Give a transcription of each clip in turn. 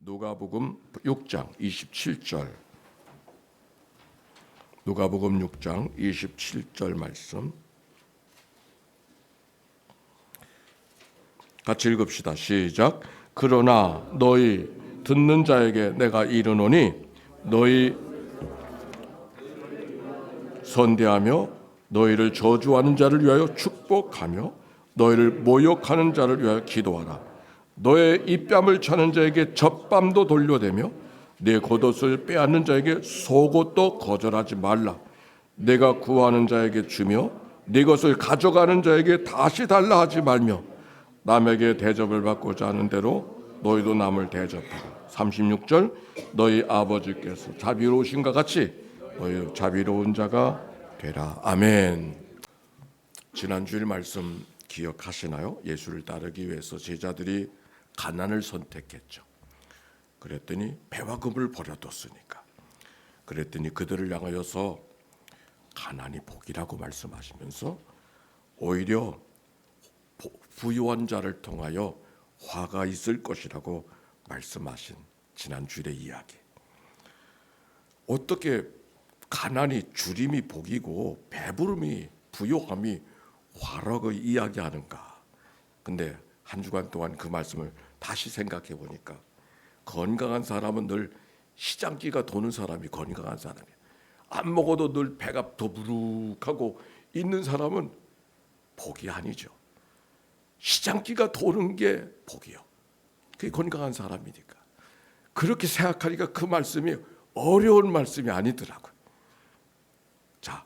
누가복음 6장 27절. 누가복음 6장 27절 말씀 같이 읽읍시다. 시작. 그러나 너희 듣는 자에게 내가 이르노니 너희 선대하며 너희를 저주하는 자를 위하여 축복하며 너희를 모욕하는 자를 위하여 기도하라. 너의 입뺨을 차는 자에게 젖밤도 돌려대며 내 겉옷을 빼앗는 자에게 속옷도 거절하지 말라. 내가 구하는 자에게 주며 네 것을 가져가는 자에게 다시 달라 하지 말며 남에게 대접을 받고자 하는 대로 너희도 남을 대접하라. 36절. 너희 아버지께서 자비로우신가 같이 너희 자비로운 자가 되라. 아멘. 지난 주일 말씀 기억하시나요? 예수를 따르기 위해서 제자들이 가난을 선택했죠. 그랬더니 배와 금을 버려뒀으니까. 그랬더니 그들을 향하여서 가난이 복이라고 말씀하시면서 오히려 부유한 자를 통하여 화가 있을 것이라고 말씀하신 지난 주일의 이야기. 어떻게 가난이 주림이 복이고 배부름이 부요함이 화라고 이야기하는가? 근데 한 주간 동안 그 말씀을 다시 생각해 보니까 건강한 사람은 늘 시장기가 도는 사람이 건강한 사람이에요. 안 먹어도 늘 배가 더부룩하고 있는 사람은 복이 아니죠. 시장기가 도는 게 복이요. 그게 건강한 사람이니까. 그렇게 생각하니까 그 말씀이 어려운 말씀이 아니더라고요. 자,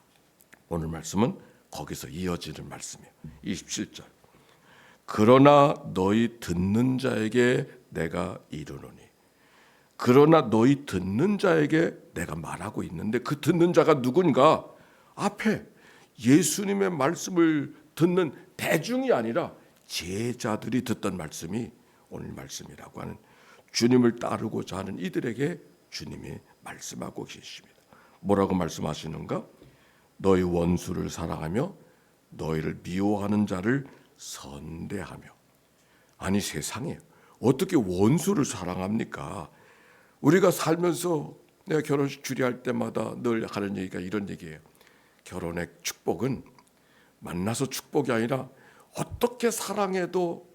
오늘 말씀은 거기서 이어지는 말씀이에요. 27절. 그러나 너희 듣는 자에게 내가 이르노니. 그러나 너희 듣는 자에게 내가 말하고 있는데 그 듣는 자가 누군가? 앞에 예수님의 말씀을 듣는 대중이 아니라 제자들이 듣던 말씀이 오늘 말씀이라고 하는, 주님을 따르고자 하는 이들에게 주님이 말씀하고 계십니다. 뭐라고 말씀하시는가? 너희 원수를 사랑하며 너희를 미워하는 자를 선대하며. 아니, 세상에 어떻게 원수를 사랑합니까? 우리가 살면서 내가 결혼식 주례할 때마다 늘 하는 얘기가 이런 얘기예요. 결혼의 축복은 만나서 축복이 아니라 어떻게 사랑해도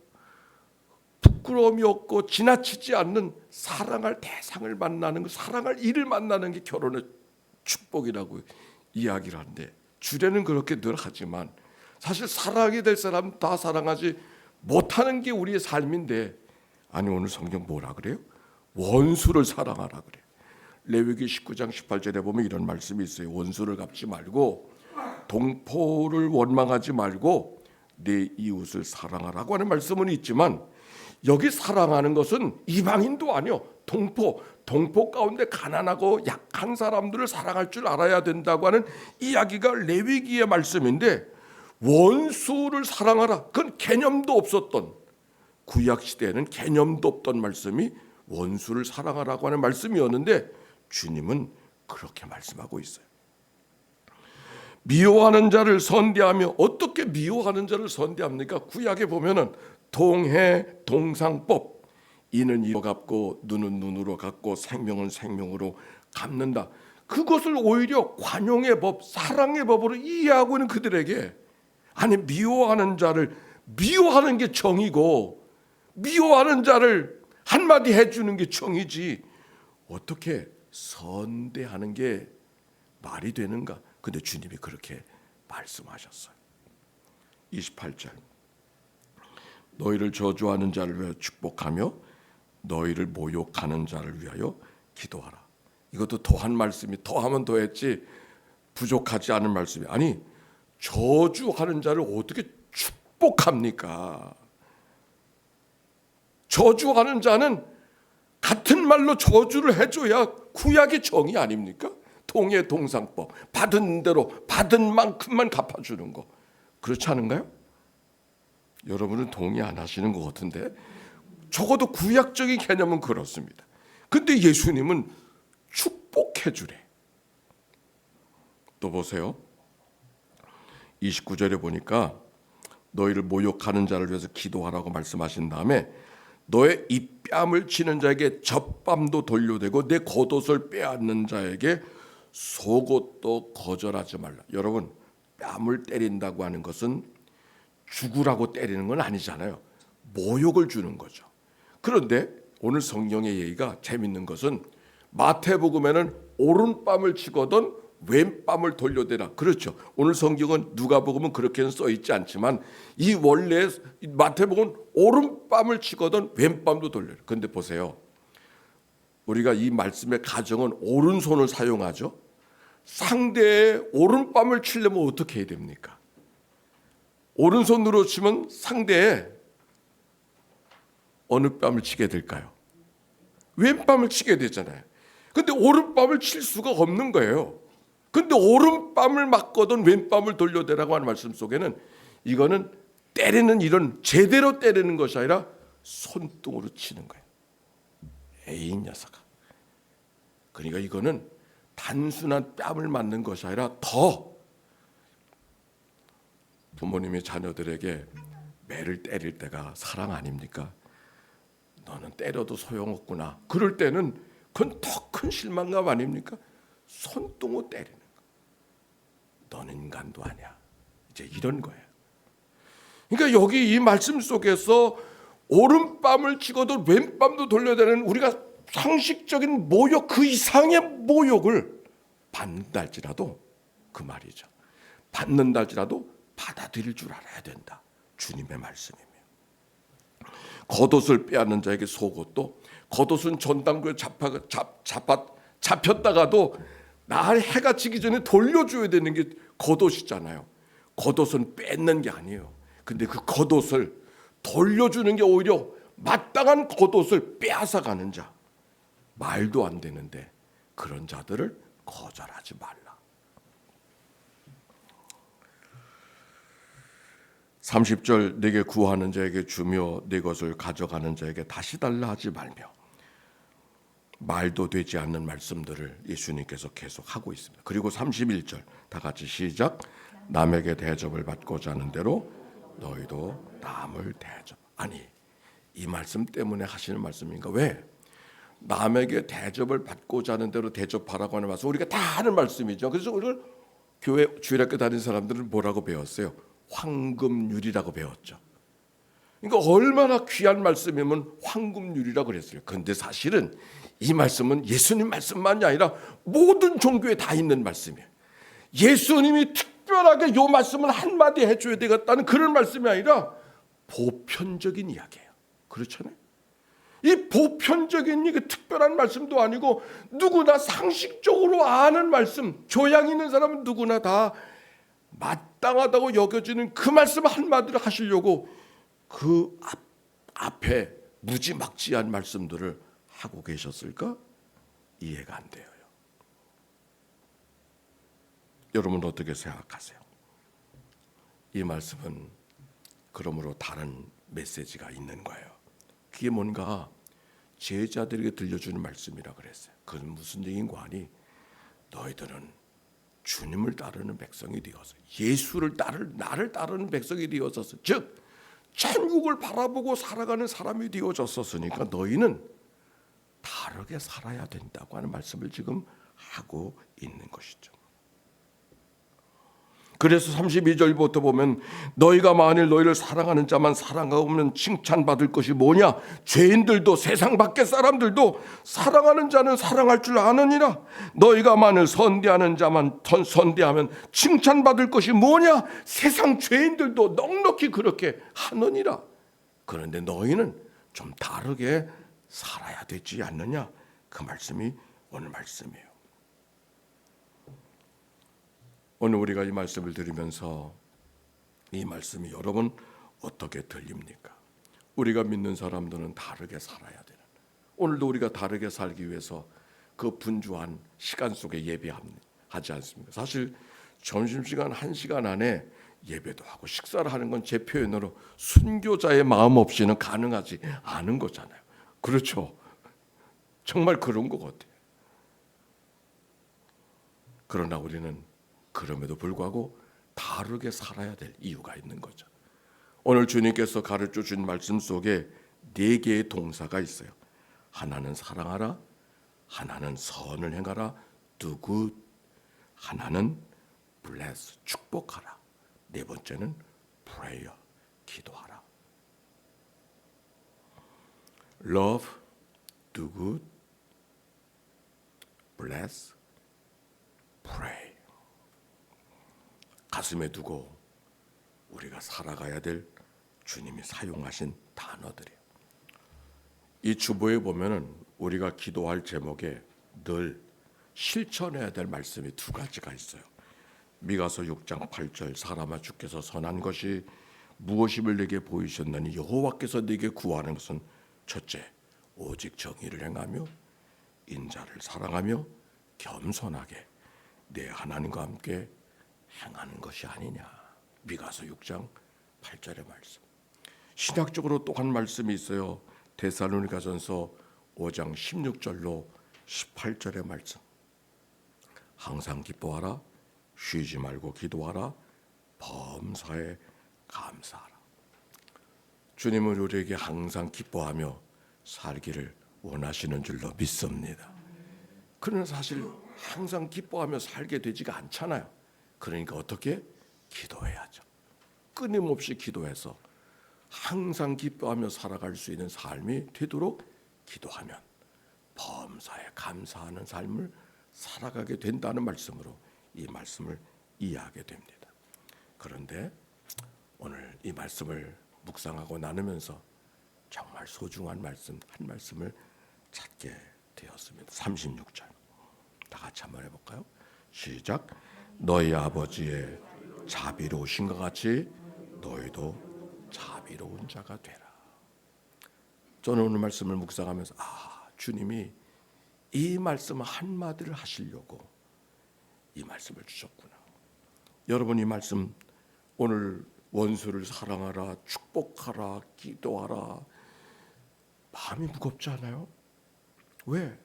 부끄러움이 없고 지나치지 않는 사랑할 대상을 만나는 것, 사랑할 이를 만나는 게 결혼의 축복이라고 이야기를 하는데, 주례는 그렇게 늘 하지만 사실 사랑이 될 사람 다 사랑하지 못하는 게 우리의 삶인데, 아니 오늘 성경 뭐라 그래요? 원수를 사랑하라 그래요. 레위기 19장 18절에 보면 이런 말씀이 있어요. 원수를 갚지 말고 동포를 원망하지 말고 내 이웃을 사랑하라고 하는 말씀은 있지만, 여기 사랑하는 것은 이방인도 아니요, 동포 가운데 가난하고 약한 사람들을 사랑할 줄 알아야 된다고 하는 이야기가 레위기의 말씀인데, 원수를 사랑하라, 그건 개념도 없었던, 구약 시대에는 개념도 없던 말씀이 원수를 사랑하라고 하는 말씀이었는데, 주님은 그렇게 말씀하고 있어요. 미워하는 자를 선대하며. 어떻게 미워하는 자를 선대합니까? 구약에 보면은 동해 동상법, 이는 이로 갚고 눈은 눈으로 갚고 생명은 생명으로 갚는다. 그것을 오히려 관용의 법, 사랑의 법으로 이해하고 있는 그들에게, 아니 미워하는 자를, 미워하는 게 정이고 미워하는 자를 한마디 해주는 게 정이지 어떻게 선대하는 게 말이 되는가? 근데 주님이 그렇게 말씀하셨어요. 28절. 너희를 저주하는 자를 위하여 축복하며 너희를 모욕하는 자를 위하여 기도하라. 이것도 더한 말씀이, 더하면 더했지 부족하지 않은 말씀이. 아니, 저주하는 자를 어떻게 축복합니까? 저주하는 자는 같은 말로 저주를 해줘야 구약의 정의 아닙니까? 동해 동상법, 받은 대로 받은 만큼만 갚아주는 거. 그렇지 않은가요? 여러분은 동의 안 하시는 것 같은데, 적어도 구약적인 개념은 그렇습니다. 근데 예수님은 축복해 주래. 또 보세요. 29절에 보니까 너희를 모욕하는 자를 위해서 기도하라고 말씀하신 다음에 너의 이 뺨을 치는 자에게 젖밤도 돌려대고 내 겉옷을 빼앗는 자에게 속옷도 거절하지 말라. 여러분, 뺨을 때린다고 하는 것은 죽으라고 때리는 건 아니잖아요. 모욕을 주는 거죠. 그런데 오늘 성경의 얘기가 재밌는 것은 마태복음에는 오른뺨을 치거든 왼뺨을 돌려대라. 그렇죠. 오늘 성경은 누가복음은 그렇게는 써 있지 않지만 이 원래 마태복음은 오른뺨을 치거든 왼뺨도 돌려라. 그런데 보세요. 우리가 이 말씀의 가정은 오른손을 사용하죠. 상대의 오른뺨을 치려면 어떻게 해야 됩니까? 오른손으로 치면 상대의 어느 뺨을 치게 될까요? 왼뺨을 치게 되잖아요. 근데 오른뺨을 칠 수가 없는 거예요. 근데 오른뺨을 맞거든 왼뺨을 돌려대라고 하는 말씀 속에는 이거는 때리는 이런 제대로 때리는 것이 아니라 손등으로 치는 거예요. 에이 녀석아. 그러니까 이거는 단순한 뺨을 맞는 것이 아니라 더 부모님이 자녀들에게 매를 때릴 때가 사랑 아닙니까? 너는 때려도 소용없구나. 그럴 때는 그건 더 큰 실망감 아닙니까? 손등으로 때리는 거. 너는 인간도 아니야. 이제 이런 거예요. 그러니까 여기 이 말씀 속에서 오른뺨을 치고도 왼뺨도 돌려대는 우리가 상식적인 모욕 그 이상의 모욕을 받는다 할지라도 그 말이죠. 받는다 할지라도 받아들일 줄 알아야 된다. 주님의 말씀이며. 겉옷을 빼앗는 자에게 속옷도 겉옷은 전당구에 잡혔다가도 날 해가 지기 전에 돌려줘야 되는 게 겉옷이잖아요. 겉옷은 뺏는 게 아니에요. 근데 그 겉옷을 돌려주는 게 오히려 마땅한 겉옷을 빼앗아가는 자. 말도 안 되는데 그런 자들을 거절하지 말라. 30절 내게 구하는 자에게 주며 내 것을 가져가는 자에게 다시 달라 하지 말며 말도 되지 않는 말씀들을 예수님께서 계속 하고 있습니다. 그리고 31절 다 같이 시작. 남에게 대접을 받고자 하는 대로 너희도 남을 대접. 아니 이 말씀 때문에 하시는 말씀인가? 왜? 남에게 대접을 받고자 하는 대로 대접하라고 하는 말씀 우리가 다 하는 말씀이죠. 그래서 우리가 교회 주일학교 다니는 사람들은 뭐라고 배웠어요? 황금률이라고 배웠죠. 그러니까 얼마나 귀한 말씀이면 황금률이라고 그랬어요. 그런데 사실은 이 말씀은 예수님 말씀만이 아니라 모든 종교에 다 있는 말씀이에요. 예수님이 특별하게 이 말씀을 한마디 해줘야 되겠다는 그런 말씀이 아니라 보편적인 이야기예요. 그렇잖아요. 이 보편적인 이게 특별한 말씀도 아니고 누구나 상식적으로 아는 말씀, 교양 있는 사람은 누구나 다 마땅하다고 여겨지는 그 말씀 한마디를 하시려고 그 앞에 무지막지한 말씀들을 하고 계셨을까? 이해가 안 돼요. 여러분 어떻게 생각하세요? 이 말씀은 그러므로 다른 메시지가 있는 거예요. 그게 뭔가 제자들에게 들려주는 말씀이라 그랬어요. 그건 무슨 얘기인고 하니 너희들은 주님을 따르는 백성이 되어서 나를 따르는 백성이 되어서 즉 천국을 바라보고 살아가는 사람이 되어졌었으니까 너희는 다르게 살아야 된다고 하는 말씀을 지금 하고 있는 것이죠. 그래서 32절부터 보면 너희가 만일 너희를 사랑하는 자만 사랑하면 칭찬받을 것이 뭐냐? 죄인들도 세상 밖의 사람들도 사랑하는 자는 사랑할 줄 아느니라. 너희가 만일 선대하는 자만 선대하면 칭찬받을 것이 뭐냐? 세상 죄인들도 넉넉히 그렇게 하느니라. 그런데 너희는 좀 다르게 살아야 되지 않느냐? 그 말씀이 오늘 말씀이에요. 오늘 우리가 이 말씀을 들으면서 이 말씀이 여러분 어떻게 들립니까? 우리가 믿는 사람들은 다르게 살아야 되는, 오늘도 우리가 다르게 살기 위해서 그 분주한 시간 속에 예배하지 않습니까? 사실 점심시간 1시간 안에 예배도 하고 식사를 하는 건 제 표현으로 순교자의 마음 없이는 가능하지 않은 거잖아요. 그렇죠? 정말 그런 것 같아요. 그러나 우리는 그럼에도 불구하고 다르게 살아야 될 이유가 있는 거죠. 오늘 주님께서 가르쳐 준 말씀 속에 네 개의 동사가 있어요. 하나는 사랑하라, 하나는 선을 행하라, do good, 하나는 bless, 축복하라, 네 번째는 prayer, 기도하라. love, do good, bless, pray. 가슴에 두고 우리가 살아가야 될 주님이 사용하신 단어들이에요. 이 주보에 보면은 우리가 기도할 제목에 늘 실천해야 될 말씀이 두 가지가 있어요. 미가서 6장 8절, 사람아 주께서 선한 것이 무엇임을 내게 보이셨나니 여호와께서 네게 구하는 것은 첫째, 오직 정의를 행하며 인자를 사랑하며 겸손하게 내 하나님과 함께 행하는 것이 아니냐. 미가서 6장 8절의 말씀. 신학적으로 또 한 말씀이 있어요. 데살로니가전서 5장 16절로 18절의 말씀. 항상 기뻐하라, 쉬지 말고 기도하라, 범사에 감사하라. 주님은 우리에게 항상 기뻐하며 살기를 원하시는 줄로 믿습니다. 그러나 사실 항상 기뻐하며 살게 되지가 않잖아요. 그러니까 어떻게? 기도해야죠. 끊임없이 기도해서 항상 기뻐하며 살아갈 수 있는 삶이 되도록 기도하면 범사에 감사하는 삶을 살아가게 된다는 말씀으로 이 말씀을 이해하게 됩니다. 그런데 오늘 이 말씀을 묵상하고 나누면서 정말 소중한 말씀 한 말씀을 찾게 되었습니다. 36절 다 같이 한번 해볼까요? 시작. 너희 아버지의 자비로우신 것 같이 너희도 자비로운 자가 되라. 저는 오늘 말씀을 묵상하면서 주님이 이 말씀 한마디를 하시려고 이 말씀을 주셨구나. 여러분, 이 말씀 오늘 원수를 사랑하라, 축복하라, 기도하라, 마음이 무겁지 않아요? 왜?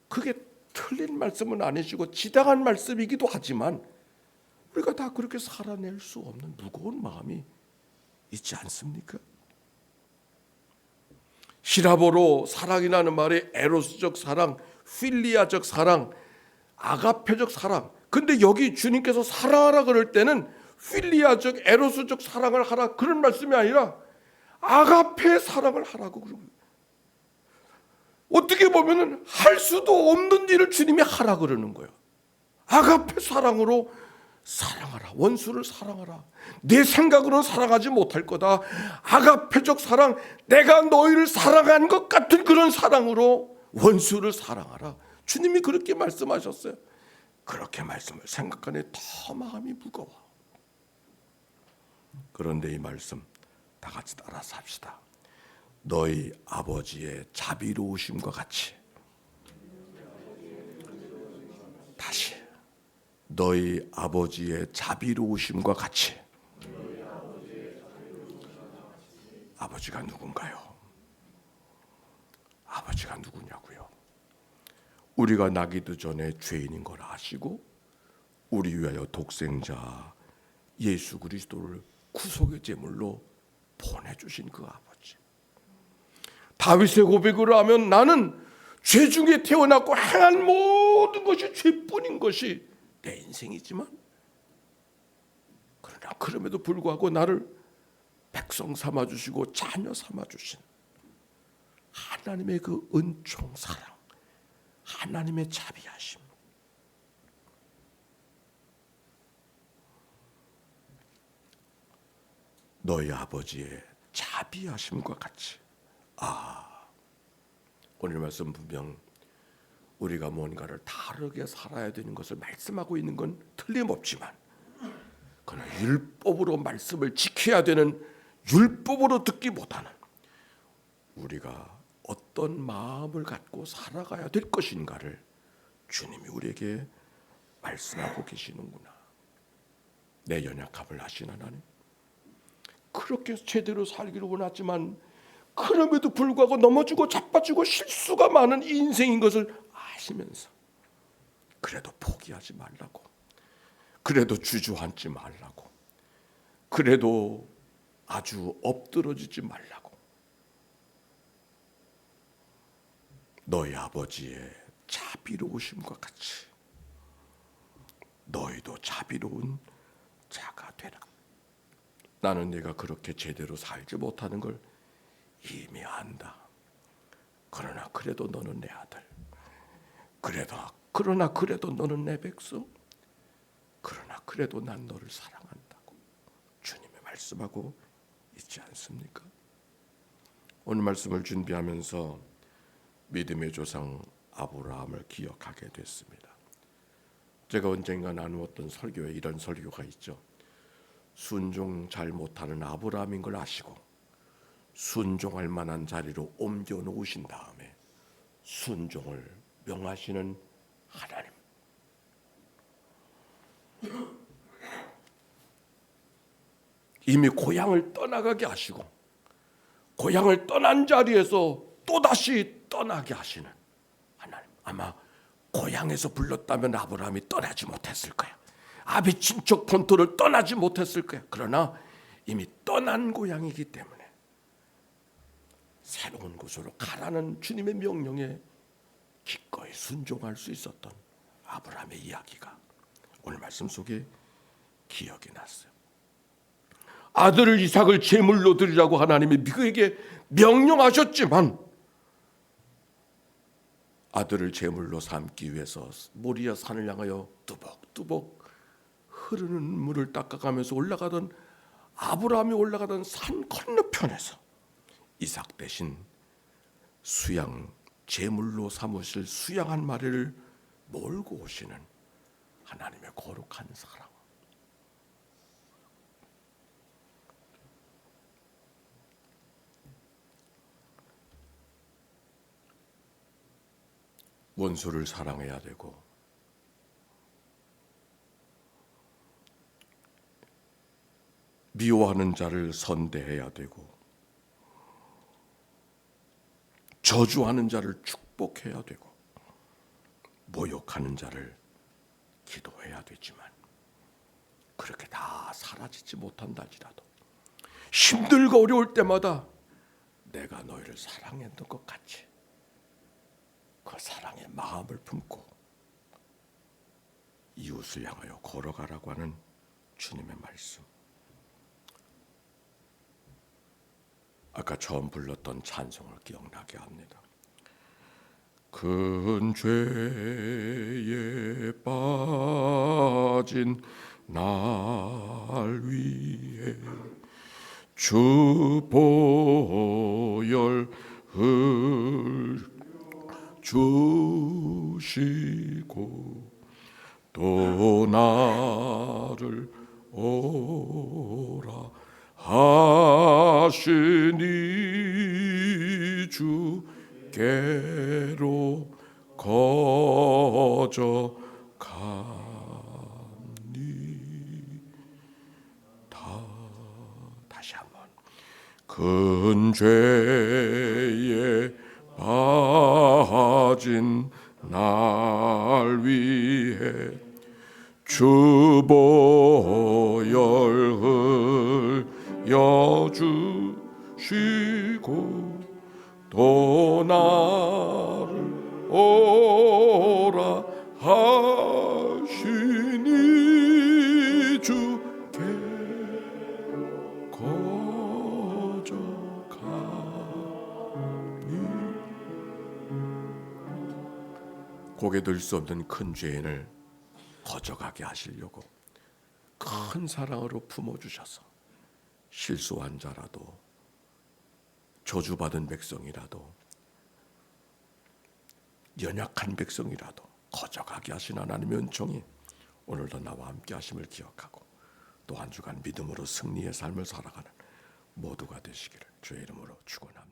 그게 틀린 말씀은 아니시고 지당한 말씀이기도 하지만 우리가 다 그렇게 살아낼 수 없는 무거운 마음이 있지 않습니까? 히라보로 사랑이라는 말이 에로스적 사랑, 필리아적 사랑, 아가페적 사랑. 근데 여기 주님께서 사랑하라 그럴 때는 필리아적, 에로스적 사랑을 하라 그런 말씀이 아니라 아가페 사랑을 하라고 그러고, 어떻게 보면은 할 수도 없는 일을 주님이 하라 그러는 거예요. 아가페 사랑으로 사랑하라. 원수를 사랑하라. 내 생각으로는 사랑하지 못할 거다. 아가페적 사랑, 내가 너희를 사랑한 것 같은 그런 사랑으로 원수를 사랑하라. 주님이 그렇게 말씀하셨어요. 그렇게 말씀을 생각하니 더 마음이 무거워. 그런데 이 말씀 다 같이 따라서 합시다. 너희 아버지의 자비로우심과 같이. 다시. 너희 아버지의 자비로우심과 같이. 아버지가 누군가요? 아버지가 누구냐고요? 우리가 나기도 전에 죄인인 걸 아시고 우리 위하여 독생자 예수 그리스도를 구속의 제물로 보내주신 그 아버지. 다윗의 고백으로 하면 나는 죄 중에 태어났고 행한 모든 것이 죄뿐인 것이 내 인생이지만, 그러나 그럼에도 불구하고 나를 백성 삼아주시고 자녀 삼아주신 하나님의 그 은총 사랑, 하나님의 자비하심. 너희 아버지의 자비하심과 같이. 오늘 말씀 분명 우리가 뭔가를 다르게 살아야 되는 것을 말씀하고 있는 건 틀림없지만, 그러나 율법으로 말씀을 지켜야 되는 율법으로 듣기보다는 우리가 어떤 마음을 갖고 살아가야 될 것인가를 주님이 우리에게 말씀하고 계시는구나. 내 연약함을 아신 하나님, 그렇게 제대로 살기를 원하지만 그럼에도 불구하고 넘어지고 자빠지고 실수가 많은 이 인생인 것을 아시면서 그래도 포기하지 말라고, 그래도 주저앉지 말라고, 그래도 아주 엎드러지지 말라고, 너희 아버지의 자비로우심과 같이 너희도 자비로운 자가 되라. 나는 네가 그렇게 제대로 살지 못하는 걸 이미 안다. 그러나 그래도 너는 내 아들. 그러나 그래도 너는 내 백성. 그러나 그래도 난 너를 사랑한다고 주님이 말씀하고 있지 않습니까? 오늘 말씀을 준비하면서 믿음의 조상 아브라함을 기억하게 됐습니다. 제가 언젠가 나누었던 설교에 이런 설교가 있죠. 순종 잘 못하는 아브라함인 걸 아시고 순종할 만한 자리로 옮겨 놓으신 다음에 순종을 명하시는 하나님. 이미 고향을 떠나가게 하시고 고향을 떠난 자리에서 또다시 떠나게 하시는 하나님. 아마 고향에서 불렀다면 아브라함이 떠나지 못했을 거야. 아비 친척 본토를 떠나지 못했을 거야. 그러나 이미 떠난 고향이기 때문에 새로운 곳으로 가라는 주님의 명령에 기꺼이 순종할 수 있었던 아브라함의 이야기가 오늘 말씀 속에 기억이 났어요. 아들을 이삭을 제물로 드리라고 하나님이 그에게 명령하셨지만 아들을 제물로 삼기 위해서 모리아 산을 향하여 뚜벅뚜벅 흐르는 물을 닦아가면서 올라가던 아브라함이 올라가던 산 건너편에서 이삭 대신 수양 제물로 삼으실 수양 한 마리를 몰고 오시는 하나님의 거룩한 사랑. 원수를 사랑해야 되고 미워하는 자를 선대해야 되고 저주하는 자를 축복해야 되고 모욕하는 자를 기도해야 되지만 그렇게 다 사라지지 못한다 할지라도 힘들고 어려울 때마다 내가 너희를 사랑했던 것 같이 그 사랑의 마음을 품고 이웃을 향하여 걸어가라고 하는 주님의 말씀. 아까 처음 불렀던 찬송을 기억나게 합니다. 큰 죄에 빠진 날 위해 주 보혈 주시고 또 나를 오라 하시니 주께로 거저가니. 다시 한번. 큰 죄에 빠진 날 위해 주 보혈 흘려주시고 또 나를 오라 하시니 주께 거저가니. 고개 들 수 없는 큰 죄인을 거저가게 하시려고 큰 사랑으로 품어주셔서 실수한 자라도 저주받은 백성이라도 연약한 백성이라도 거저가게 하신 하나님의 은총이 오늘도 나와 함께 하심을 기억하고 또 한 주간 믿음으로 승리의 삶을 살아가는 모두가 되시기를 주의 이름으로 축원합니다.